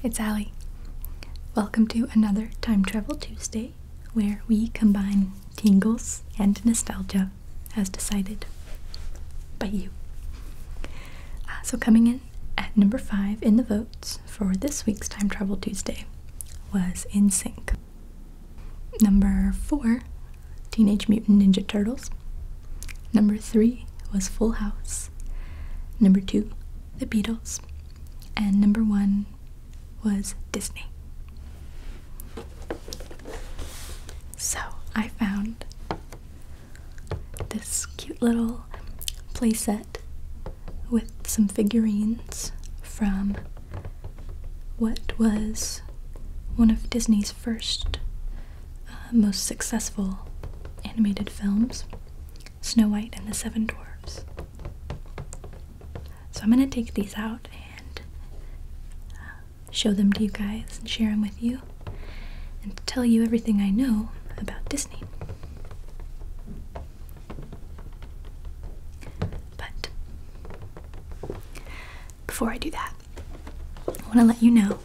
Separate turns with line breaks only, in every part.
it's Allie. Welcome to another Time Travel Tuesday, where we combine tingles and nostalgia as decided by you. So coming in at number 5 in the votes for this week's Time Travel Tuesday was In Sync. Number 4, Teenage Mutant Ninja Turtles. Number 3 was Full House. Number 2, The Beatles. And number 1 was Disney. So I found this cute little playset with some figurines from what was one of Disney's first most successful animated films, Snow White and the Seven Dwarves. So I'm going to take these out and show them to you guys and share them with you and tell you everything I know about Disney. But before I do that, I want to let you know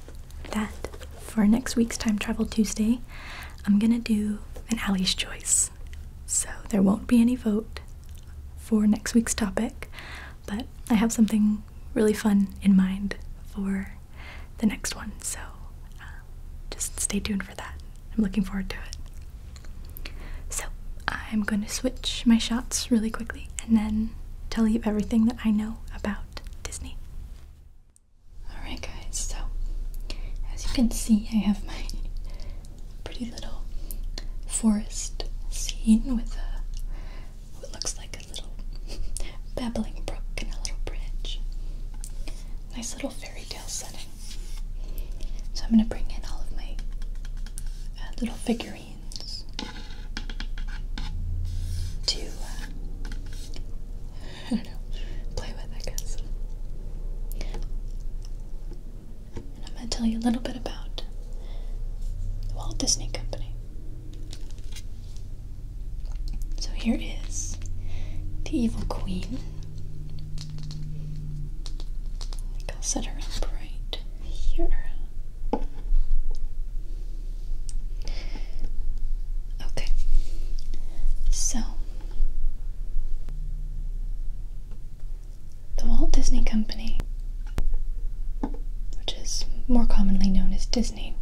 that for next week's Time Travel Tuesday, I'm gonna do an Allie's Choice. So there won't be any vote for next week's topic, but I have something really fun in mind for the next one, so just stay tuned for that. I'm looking forward to it. So I'm going to switch my shots really quickly and then tell you everything that I know about Disney. Alright guys, so as you can see, I have my pretty little forest scene with what looks like a little babbling brook and a little bridge. Nice little fairy tale setting. So I'm going to bring in all of my little figurines to, I don't know, play with, I guess. And I'm going to tell you a little bit about the Walt Disney Company. So here is the evil queen. I think I'll set her up right here. Okay, so the Walt Disney Company, which is more commonly known as Disney,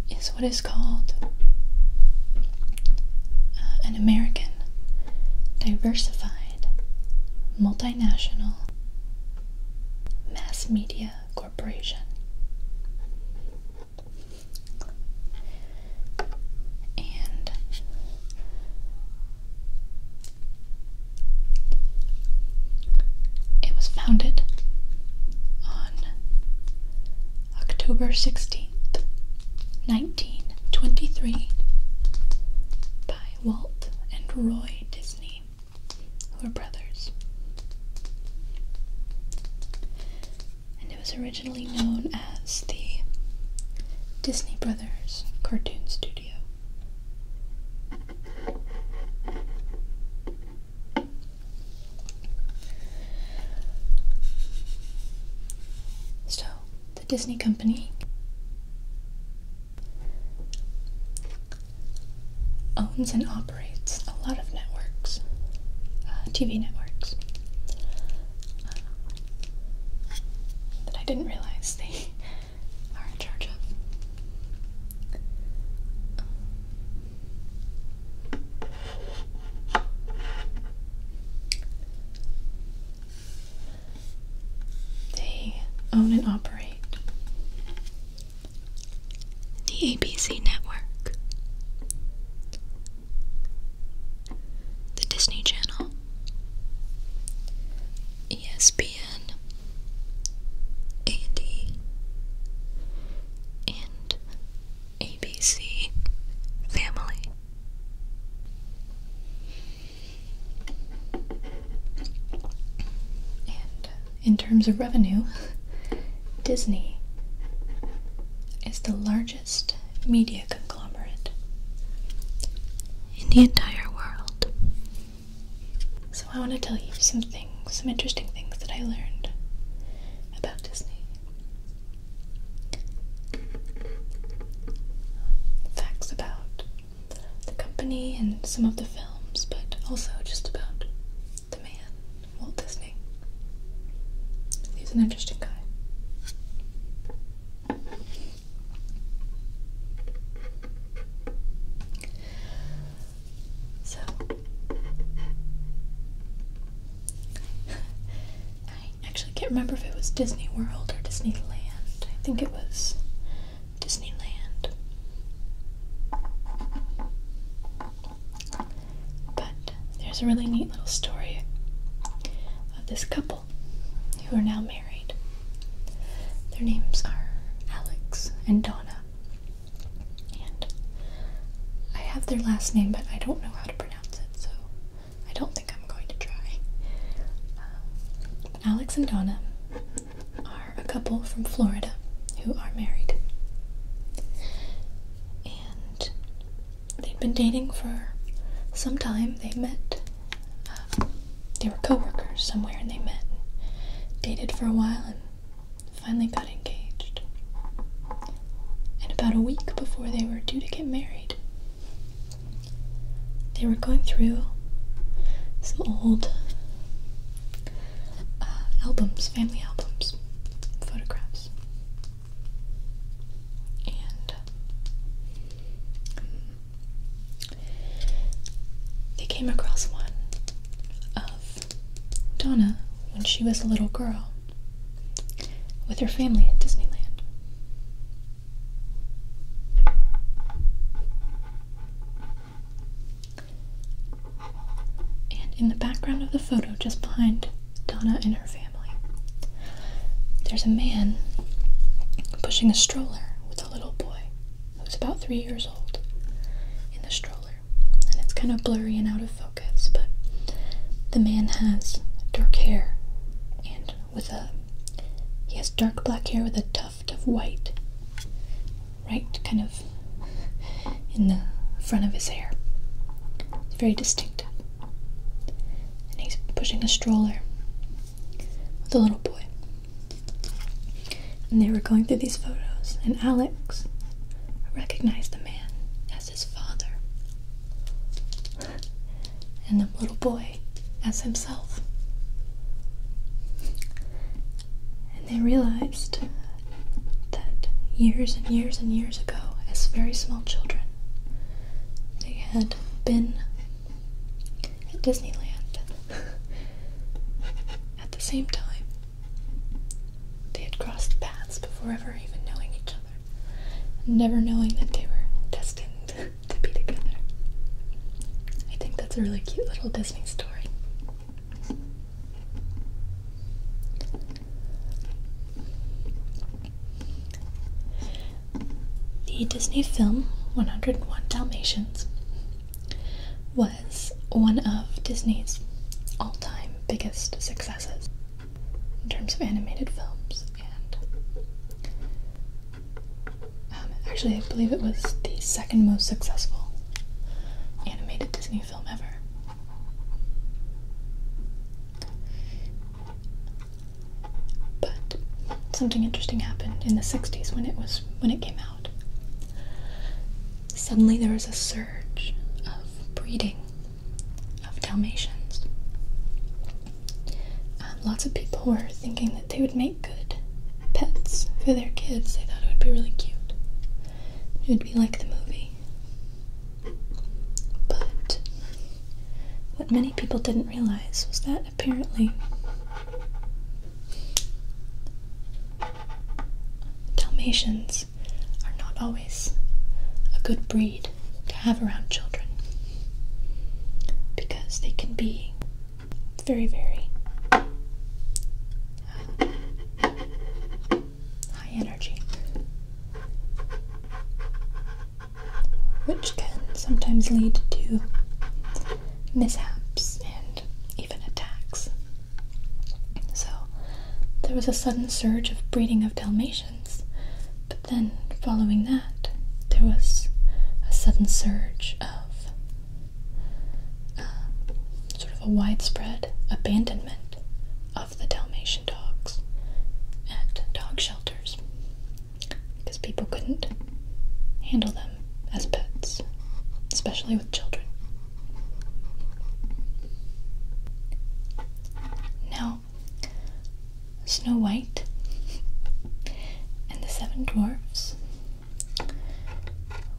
is what is called an American, diversified, multinational mass media corporation. And it was founded on October 16th, 1923 by Walt and Roy Disney, who are brothers. And it was originally known as the Disney Brothers Cartoon Studio. So, the Disney Company owns and operates a lot of networks, TV networks, that I didn't realize they are in charge of. They own and operate the ABC network, the Disney Channel, ESPN, A&E, and ABC Family. And in terms of revenue, Disney is the largest media conglomerate in the entire world. So I want to tell you some interesting things that I learned about Disney. company and some of the films, but also just about the man, Walt Disney. He's an interesting guy. So, I actually can't remember if it was Disney World or Disneyland. I think it was Disneyland. But there's a really neat little story of this couple who are now married. Their names are Alex and Donna. And I have their last name, but I don't know how to pronounce it, so I don't think I'm going to try. But Alex and Donna are a couple from Florida who are married. And they'd been dating for some time. They met, they were co-workers somewhere, and they met and dated for a while and finally got engaged. And about a week before they were due to get married, they were going through some old albums, family albums, photographs. And they came across one of Donna when she was a little girl with her family at Disneyland. And in the background of the photo, just behind Donna and her family, there's a man pushing a stroller with a little boy who's about 3 years old in the stroller. And it's kind of blurry and out of focus, but the man has dark hair and he has dark black hair with a tuft of white right kind of in the front of his hair. It's very distinctive. And he's pushing a stroller with a little boy. And they were going through these photos, and Alex recognized the man as his father, and the little boy as himself. And they realized that years and years and years ago, as very small children, they had been at Disneyland at the same time. They had crossed paths before ever even knowing each other, never knowing that they were destined to be together. I think that's a really cute little Disney story. The Disney film 101 Dalmatians was one of Disney's all-time biggest successes in terms of animated films, and actually I believe it was the second most successful animated Disney film ever. But something interesting happened in the 60s when it came out. Suddenly there was a surge of breeding of Dalmatians. Lots of people were thinking that they would make good pets for their kids. They thought it would be really cute. It would be like the movie. But what many people didn't realize was that apparently Dalmatians are not always a good breed to have around children, because they can be very, very high energy, which can sometimes lead to mishaps and even attacks. So there was a sudden surge of breeding of Dalmatians, but then following that there was a sudden surge of sort of a widespread abandonment of the Dalmatian dogs at dog shelters, because people couldn't handle them as pets, especially with children.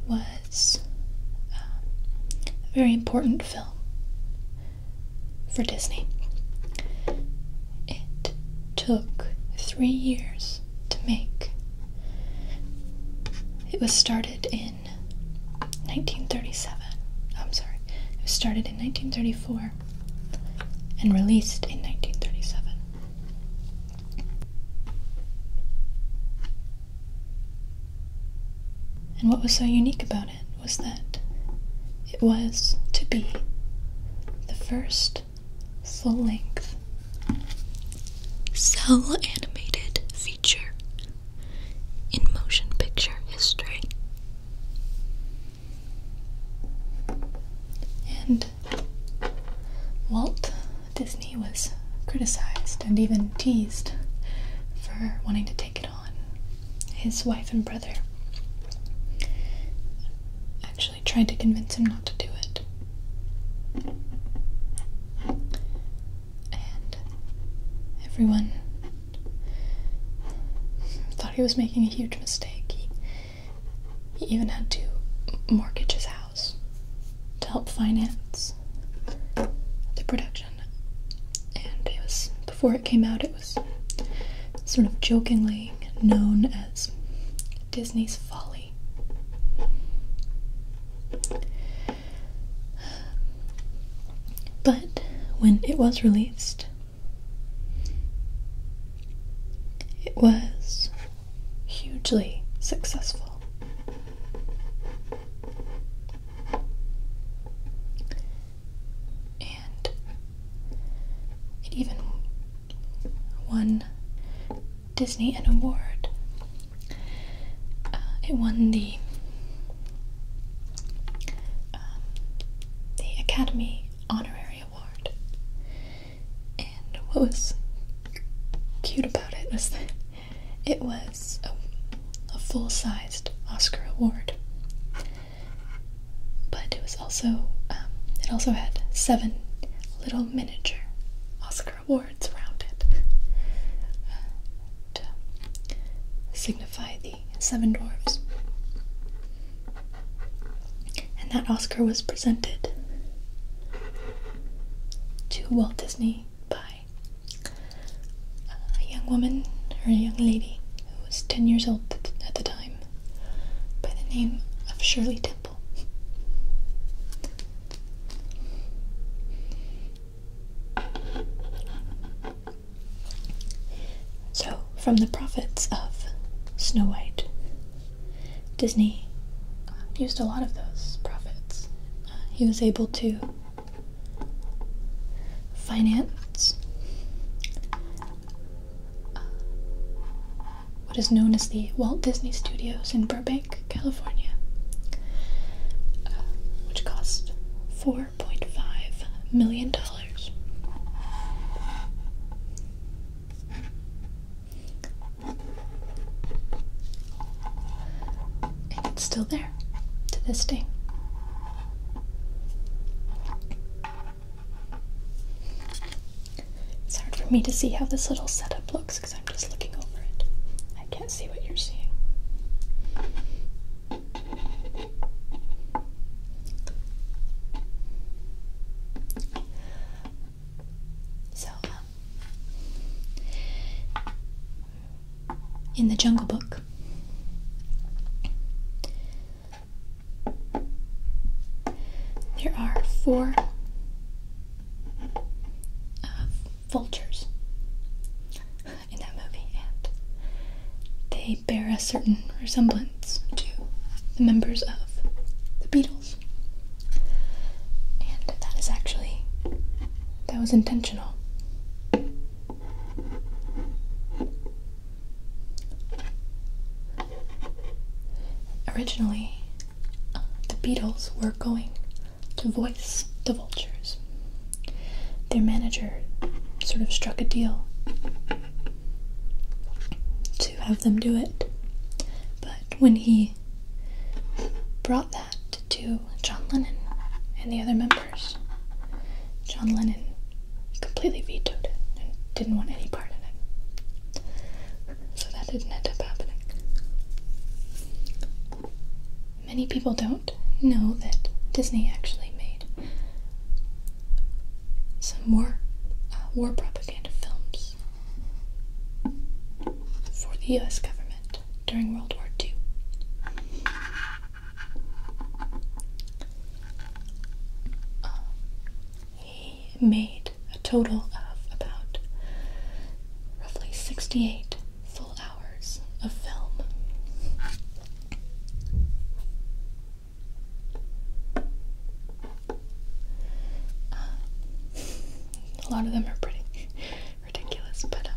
was a very important film for Disney. It took 3 years to make. It was started in 1937. I'm sorry. It was started in 1934 and released in 1937. And what was so unique about it was that it was to be the first full-length cel-animated feature in motion picture history. And Walt Disney was criticized and even teased for wanting to take it on. His wife and brother actually tried to convince him not to do it. And everyone thought he was making a huge mistake. He even had to mortgage his house to help finance the production. And it was, before it came out, it was sort of jokingly known as Disney's folly. But when it was released, it was hugely successful. And it even won Disney an award. It won the Academy Honorary Award. And what was cute about it was that it was a full-sized Oscar award. But it was also, it also had 7 little miniature Oscar awards around it to signify the 7 dwarves. And that Oscar was presented to Walt Disney by a young woman, or a young lady, who was 10 years old at the time, by the name of Shirley Temple. So, from the profits of Snow White, Disney used a lot of those profits. He was able to finance what is known as the Walt Disney Studios in Burbank, California, which cost $4.5 million. And it's still there to this day. It's hard for me to see how this little setup looks because I'm just looking over it. I can't see what you're seeing. So, in the Jungle Book, there are 4 vultures in that movie, and they bear a certain resemblance to the members of the Beatles. And that was intentional. Originally, the Beatles were going to voice the vultures. Their manager sort of struck a deal to have them do it, but when he brought that to John Lennon and the other members, John Lennon completely vetoed it and didn't want any part in it, so that didn't end up happening. many people don't know that Disney actually made some war propaganda films for the US government during World War II. He made a total of about roughly 68 full hours of film. A lot of them are pretty ridiculous, but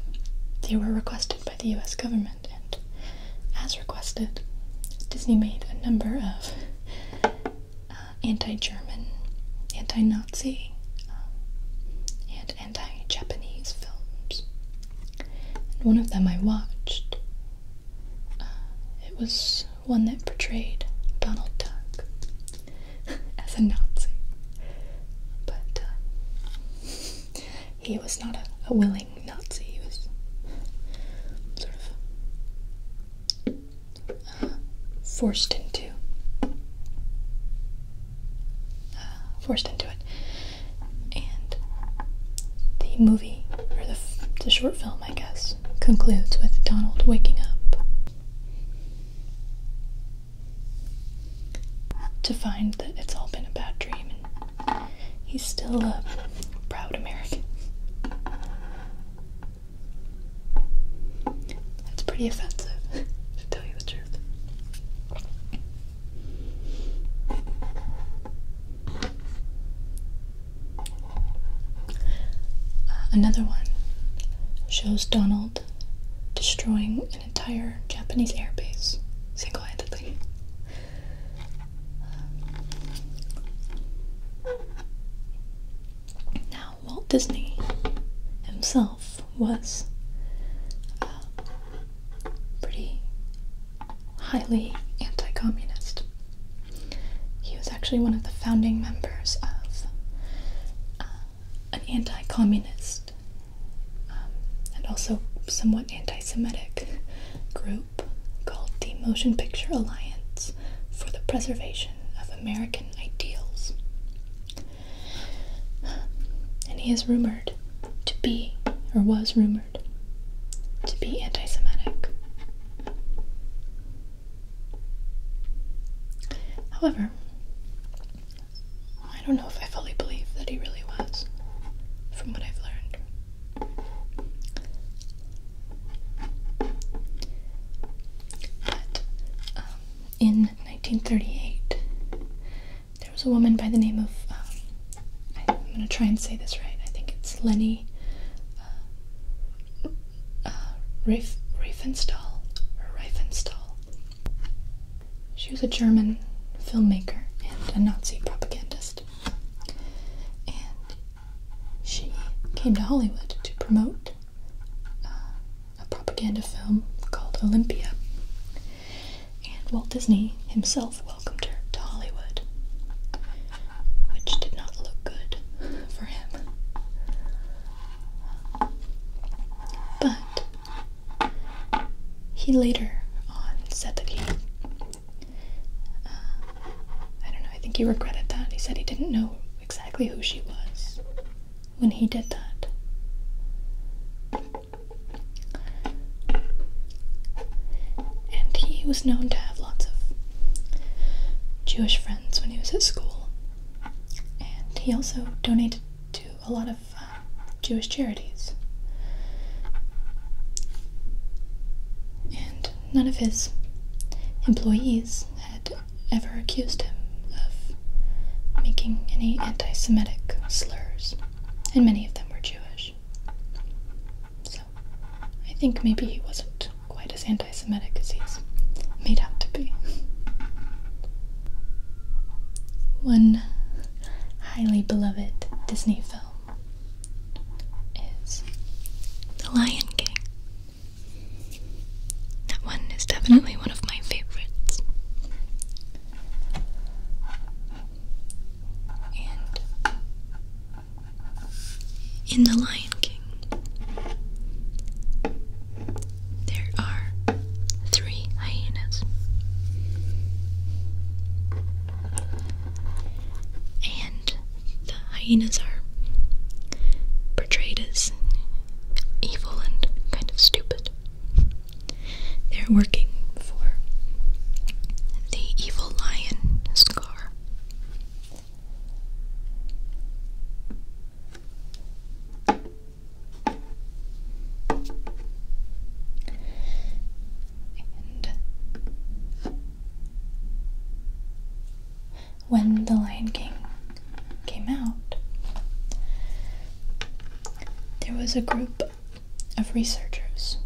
they were requested by the US government, and as requested, Disney made a number of anti-German, anti-Nazi, and anti-Japanese films. And one of them I watched. It was one that portrayed Donald Duck as a Nazi. But he was not a willing Nazi. He was sort of forced into it. And the movie, or the short film, I guess, concludes with Donald waking up to find that it's all been a bad dream, and he's still a proud American. That's pretty offensive, to tell you the truth. Another one shows Donald destroying an entire Japanese airbase single-handedly. Now, Walt Disney himself was pretty highly anti-communist. He was actually one of the founding members of an anti-communist and also somewhat anti-Semitic group called the Motion Picture Alliance for the Preservation of American Ideals. And he is rumored to be, or was rumored to be, anti-Semitic. However, I don't know if I fully believe that he really was, from what I've learned. But in 1938, there was a woman by the name of, I'm going to try and say this right, I think it's Leni Riefenstahl. She was a German filmmaker and a Nazi propagandist. And she came to Hollywood to promote a propaganda film called Olympia. And Walt Disney himself welcomed her to Hollywood, which did not look good for him. But he later on said that I think he regretted that. He said he didn't know exactly who she was when he did that. And he was known to have lots of Jewish friends when he was at school. And he also donated to a lot of Jewish charities. And none of his employees had ever accused him of making any anti-Semitic slurs, and many of them were Jewish. So I think maybe he wasn't quite as anti-Semitic as he's made out to be. One highly beloved Disney film is The Lion King. That one is definitely one of my favorites. And in The Lion King, there are 3 hyenas. hyenas are portrayed as evil and kind of stupid. They're working for the evil lion Scar. And when The Lion King came out, there was a group of researchers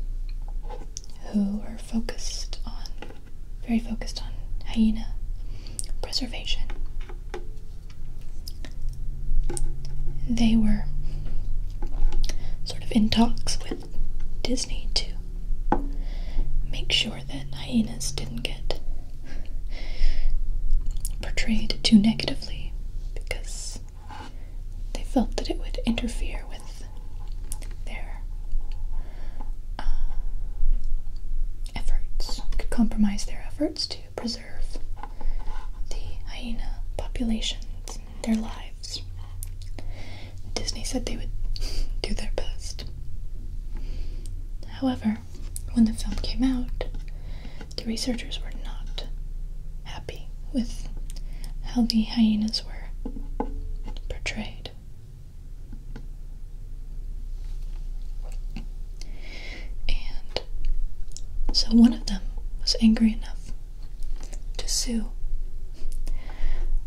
who were very focused on hyena preservation. They were sort of in talks with Disney to make sure that hyenas didn't get portrayed too negatively, because they felt that it would interfere with their efforts, could compromise their efforts to preserve the hyena populations and their lives. Disney said they would do their best. However, when the film came out, the researchers were not happy with how the hyenas were portrayed. And so one of them was angry enough to sue.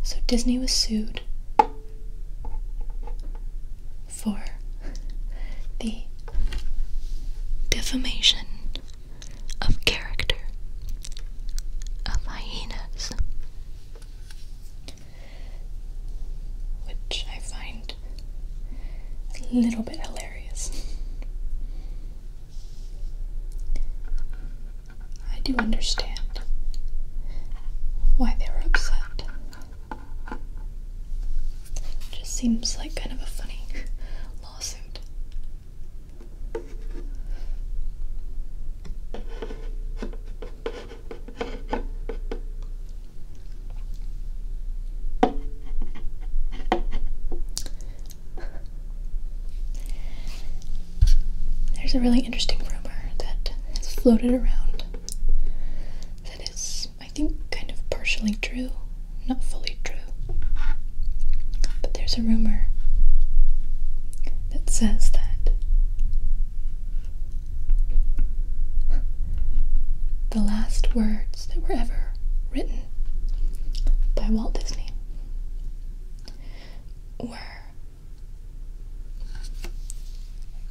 So Disney was sued for the defamation of character of hyenas, which I find a little bit hilarious. I do understand why they were upset. It just seems like kind of a funny lawsuit. There's a really interesting rumor that has floated around that is, I think, kind of partially true, not fully true. But there's a rumor that says that the last words that were ever written by Walt Disney were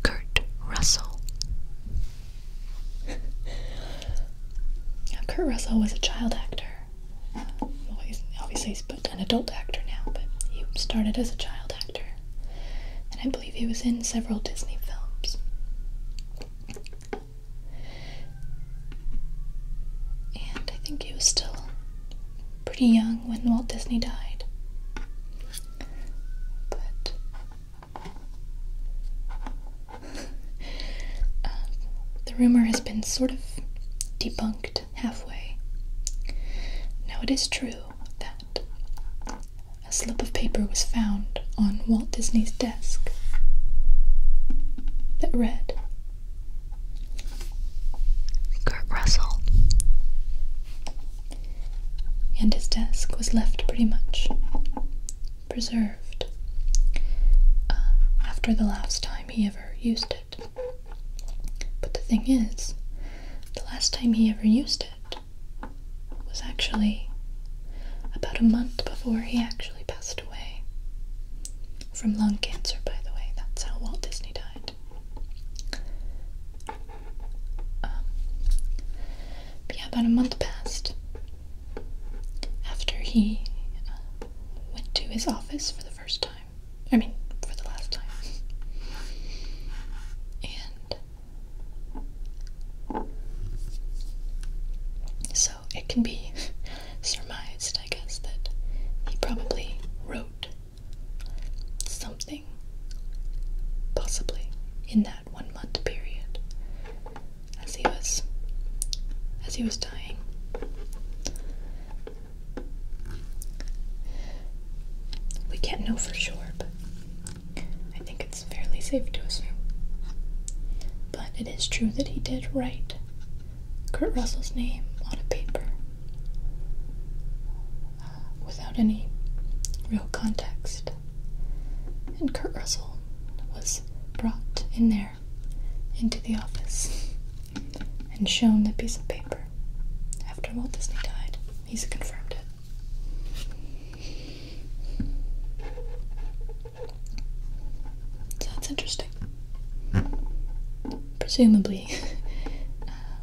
Kurt Russell. Now, Kurt Russell was a child actor. Well, obviously he's an adult actor now, but he started as a child actor. And I believe he was in several Disney films. And I think he was still pretty young when Walt Disney died. But the rumor has been sort of debunked halfway. Now, it is true that a slip of paper was found on Walt Disney's desk that read, Kurt Russell. And his desk was left pretty much preserved after the last time he ever used it. But the thing is, the last time he ever used it was actually about a month before he actually passed away. From lung cancer, by the way. That's how Walt Disney died. But yeah, about a month passed after he went to his office for the first time. For the last time. And so it can be surmised, I guess, that he probably wrote something, possibly in that 1 month period, as he was dying. We can't know for sure, but safe to assume. But it is true that he did write Kurt Russell's name on a paper without any real context. And Kurt Russell was brought in there into the office and shown the piece of paper after Walt Disney died. He's confirmed it. So that's interesting. Presumably,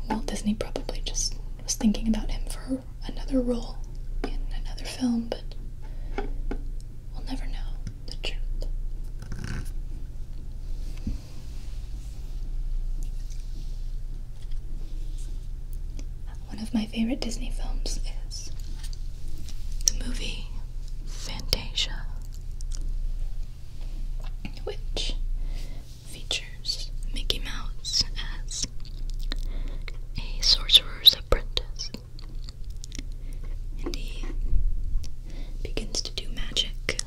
Walt Disney probably just was thinking about him for another role in another film, but we'll never know the truth. One of my favorite Disney films is the movie Fantasia, which features Mickey Mouse as a sorcerer's apprentice, and he begins to do magic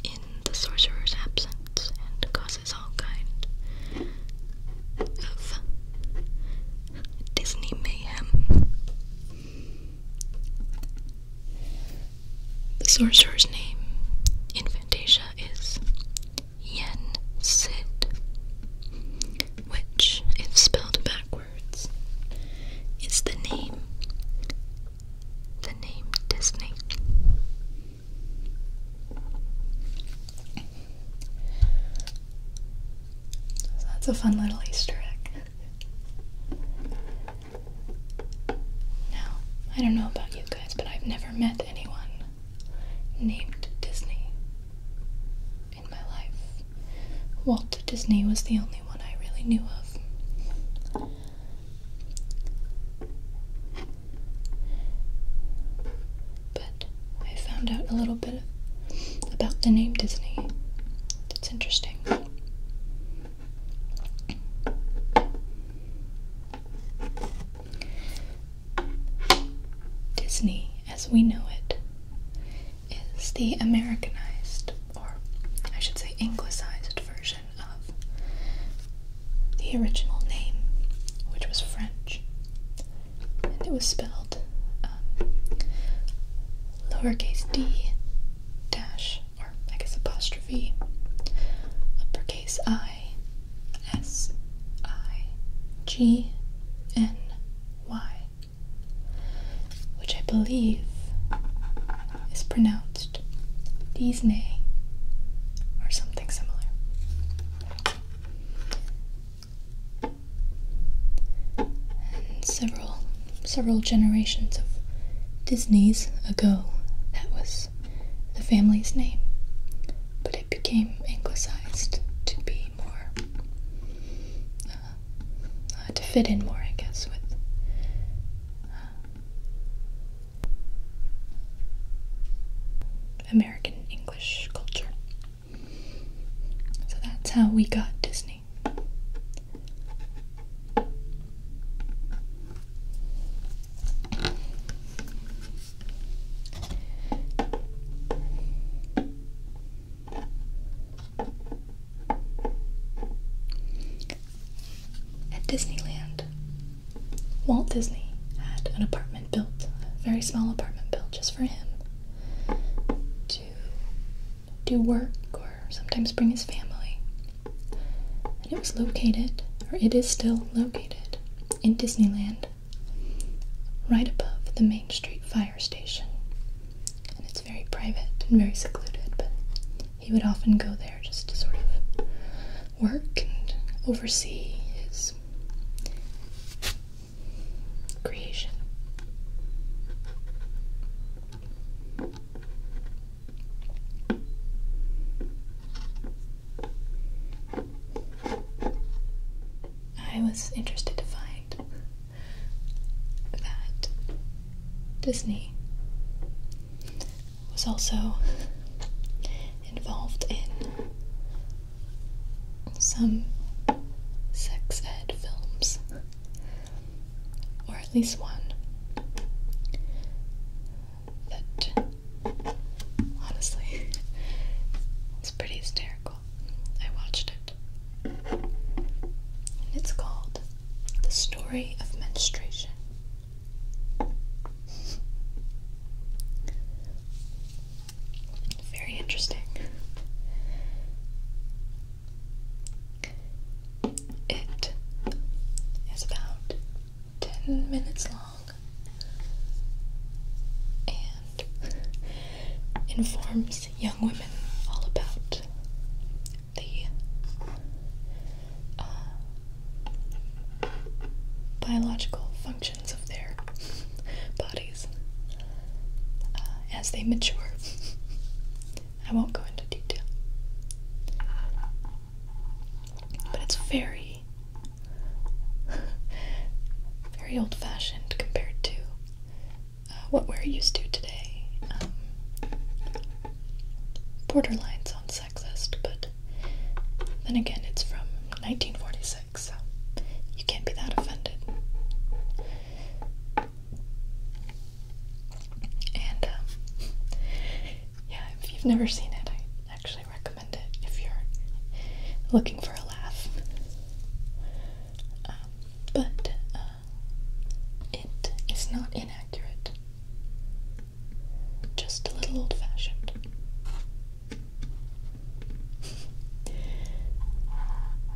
in the sorcerer's absence and causes all kind of Disney mayhem. The sorcerer's name in Fantasia is Yen Sid, which, if spelled backwards, is the name Disney. So that's a fun little Easter egg. Now, I don't know about you guys, but I've never met anyone named Disney in my life. Walt Disney was the only one I really knew of. But I found out a little bit about the name Disney. It's interesting. Disney, as we know it, is the Americanized, or I should say anglicized version of the original name, which was French. And it was spelled lowercase d dash, or I guess apostrophe, uppercase I, S, I, G, N, Y, which I believe is pronounced Disney or something similar. And several generations of Disneys ago, that was the family's name, but it became anglicized to be more, to fit in more, I guess, with American English culture. So that's how we got Disney. At Disneyland, Walt Disney had an apartment built, a very small apartment built just for him, to do work or sometimes bring his family. And it was located, or it is still located, in Disneyland, right above the Main Street fire station. And it's very private and very secluded, but he would often go there just to sort of work and oversee his creation. I was interested to find that Disney was also involved in some sex ed films, or at least one that honestly was pretty hysterical. I watched it. Story of Menstruation. Very interesting. It is about 10 minutes long and informs young women all about the biological functions of their bodies as they mature. I won't go into detail, but it's very old-fashioned compared to what we're used to today. Borderlines on sexist, but then again, it's from 1946, so you can't be that offended. And, yeah, if you've never seen it, I actually recommend it if you're looking for a laugh. But it is not inaccurate, just a little old-fashioned.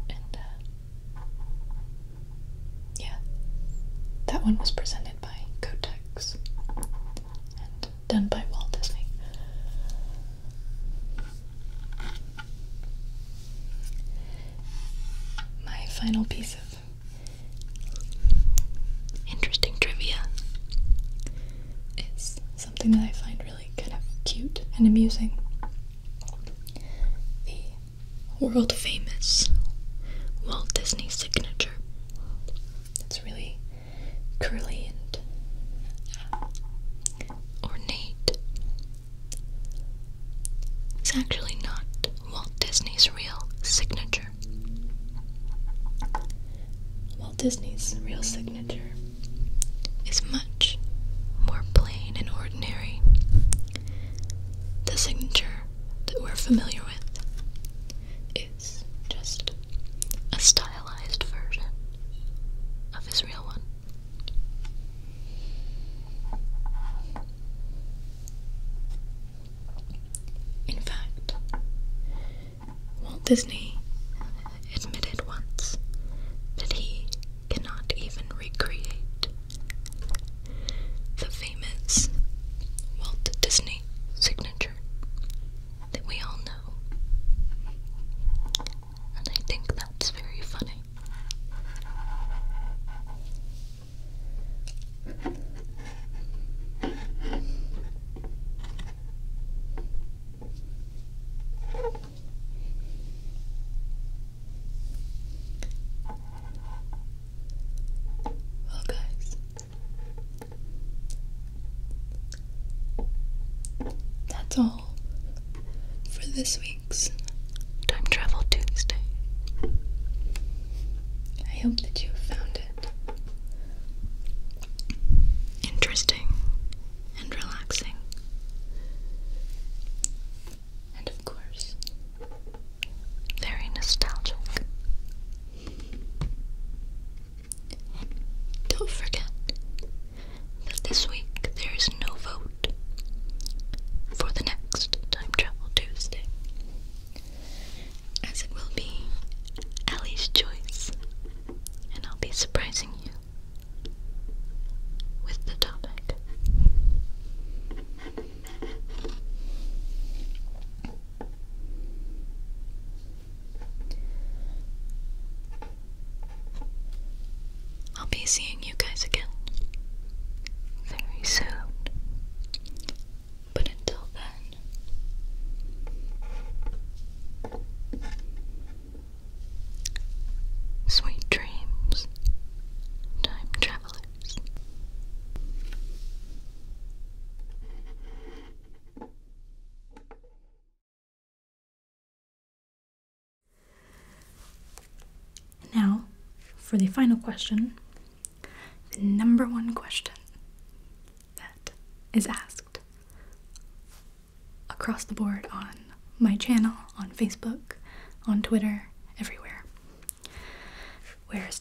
And, yeah, that one was presented by Kotex and done by Walt Disney. My final piece of interesting trivia is something that I find really kind of cute and amusing. The world-famous Walt Disney signature. It's really curly and ornate. It's actually not Walt Disney's real signature. Walt Disney's real signature is much more plain and ordinary. The signature that we're familiar with is just a stylized version of his real one. In fact, Walt Disney admitted once that he cannot even recreate the famous Walt Disney signature that we all know. And I think that's very funny. Well, guys, that's all for this week's Time Travel Tuesday. I hope that you found it interesting and relaxing, and of course, very nostalgic. Don't forget that this week there is no vote for the next Time Travel Tuesday, as it will be Allie's choice, and I'll be surprising you with the topic. I'll be seeing you guys again very soon. But until then, sweet dreams, time travelers. Now, for the final question, the number one question that is asked across the board on my channel, on Facebook, on Twitter, everywhere. Where is